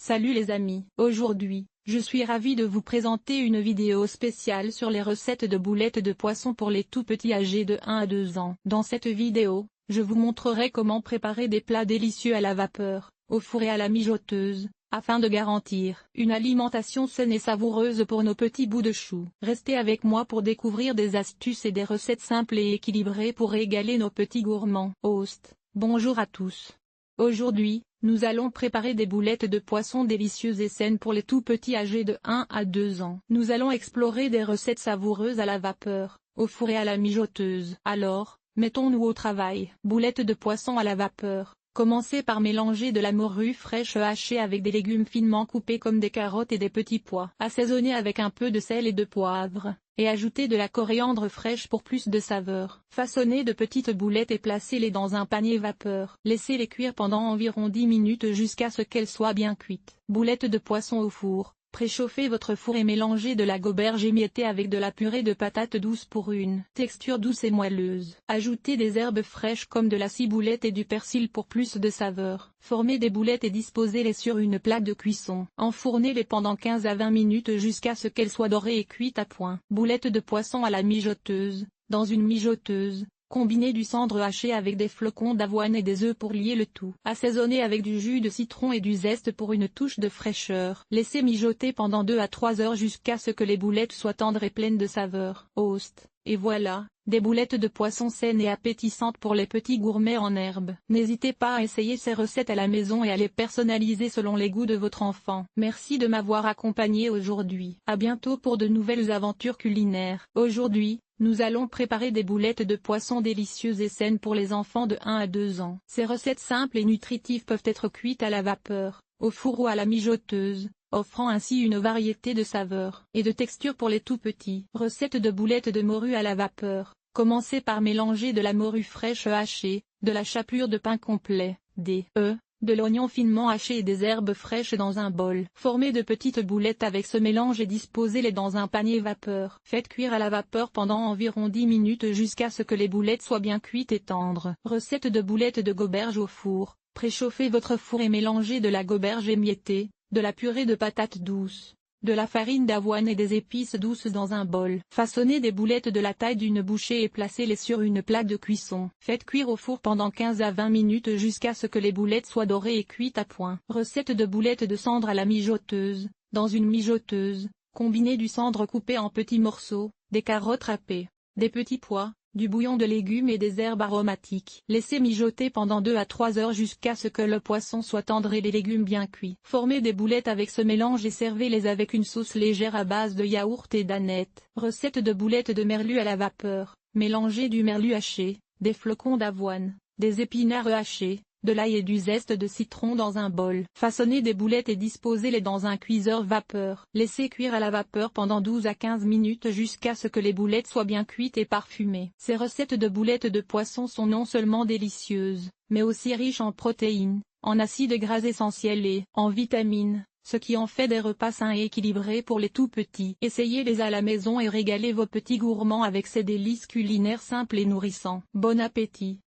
Salut les amis, aujourd'hui, je suis ravi de vous présenter une vidéo spéciale sur les recettes de boulettes de poisson pour les tout petits âgés de 1 à 2 ans. Dans cette vidéo, je vous montrerai comment préparer des plats délicieux à la vapeur, au four et à la mijoteuse, afin de garantir une alimentation saine et savoureuse pour nos petits bouts de chou. Restez avec moi pour découvrir des astuces et des recettes simples et équilibrées pour régaler nos petits gourmands. Host, bonjour à tous. Aujourd'hui, nous allons préparer des boulettes de poisson délicieuses et saines pour les tout petits âgés de 1 à 2 ans. Nous allons explorer des recettes savoureuses à la vapeur, au four et à la mijoteuse. Alors, mettons-nous au travail. Boulettes de poisson à la vapeur. Commencez par mélanger de la morue fraîche hachée avec des légumes finement coupés comme des carottes et des petits pois. Assaisonnez avec un peu de sel et de poivre, et ajoutez de la coriandre fraîche pour plus de saveur. Façonnez de petites boulettes et placez-les dans un panier vapeur. Laissez-les cuire pendant environ 10 minutes jusqu'à ce qu'elles soient bien cuites. Boulettes de poisson au four. Préchauffez votre four et mélangez de la goberge émiettée avec de la purée de patates douces pour une texture douce et moelleuse. Ajoutez des herbes fraîches comme de la ciboulette et du persil pour plus de saveur. Formez des boulettes et disposez-les sur une plaque de cuisson. Enfournez-les pendant 15 à 20 minutes jusqu'à ce qu'elles soient dorées et cuites à point. Boulettes de poisson à la mijoteuse. Dans une mijoteuse, combinez du cendre haché avec des flocons d'avoine et des œufs pour lier le tout. Assaisonnez avec du jus de citron et du zeste pour une touche de fraîcheur. Laissez mijoter pendant 2 à 3 heures jusqu'à ce que les boulettes soient tendres et pleines de saveur. Host, et voilà, des boulettes de poisson saines et appétissantes pour les petits gourmets en herbe. N'hésitez pas à essayer ces recettes à la maison et à les personnaliser selon les goûts de votre enfant. Merci de m'avoir accompagné aujourd'hui. À bientôt pour de nouvelles aventures culinaires. Aujourd'hui, nous allons préparer des boulettes de poisson délicieuses et saines pour les enfants de 1 à 2 ans. Ces recettes simples et nutritives peuvent être cuites à la vapeur, au four ou à la mijoteuse, offrant ainsi une variété de saveurs et de textures pour les tout petits. Recette de boulettes de morue à la vapeur. Commencez par mélanger de la morue fraîche hachée, de la chapelure de pain complet, des œufs, de l'oignon finement haché et des herbes fraîches dans un bol. Formez de petites boulettes avec ce mélange et disposez-les dans un panier vapeur. Faites cuire à la vapeur pendant environ 10 minutes jusqu'à ce que les boulettes soient bien cuites et tendres. Recette de boulettes de goberge au four. Préchauffez votre four et mélangez de la goberge émiettée, de la purée de patates douces, de la farine d'avoine et des épices douces dans un bol. Façonnez des boulettes de la taille d'une bouchée et placez-les sur une plaque de cuisson. Faites cuire au four pendant 15 à 20 minutes jusqu'à ce que les boulettes soient dorées et cuites à point. Recette de boulettes de cendre à la mijoteuse. Dans une mijoteuse, combinez du cendre coupé en petits morceaux, des carottes râpées, des petits pois, du bouillon de légumes et des herbes aromatiques. Laissez mijoter pendant 2 à 3 heures jusqu'à ce que le poisson soit tendre et les légumes bien cuits. Formez des boulettes avec ce mélange et servez-les avec une sauce légère à base de yaourt et d'aneth. Recette de boulettes de merlu à la vapeur. Mélangez du merlu haché, des flocons d'avoine, des épinards hachés, de l'ail et du zeste de citron dans un bol. Façonnez des boulettes et disposez-les dans un cuiseur vapeur. Laissez cuire à la vapeur pendant 12 à 15 minutes jusqu'à ce que les boulettes soient bien cuites et parfumées. Ces recettes de boulettes de poisson sont non seulement délicieuses, mais aussi riches en protéines, en acides gras essentiels et en vitamines, ce qui en fait des repas sains et équilibrés pour les tout petits. Essayez-les à la maison et régalez vos petits gourmands avec ces délices culinaires simples et nourrissants. Bon appétit!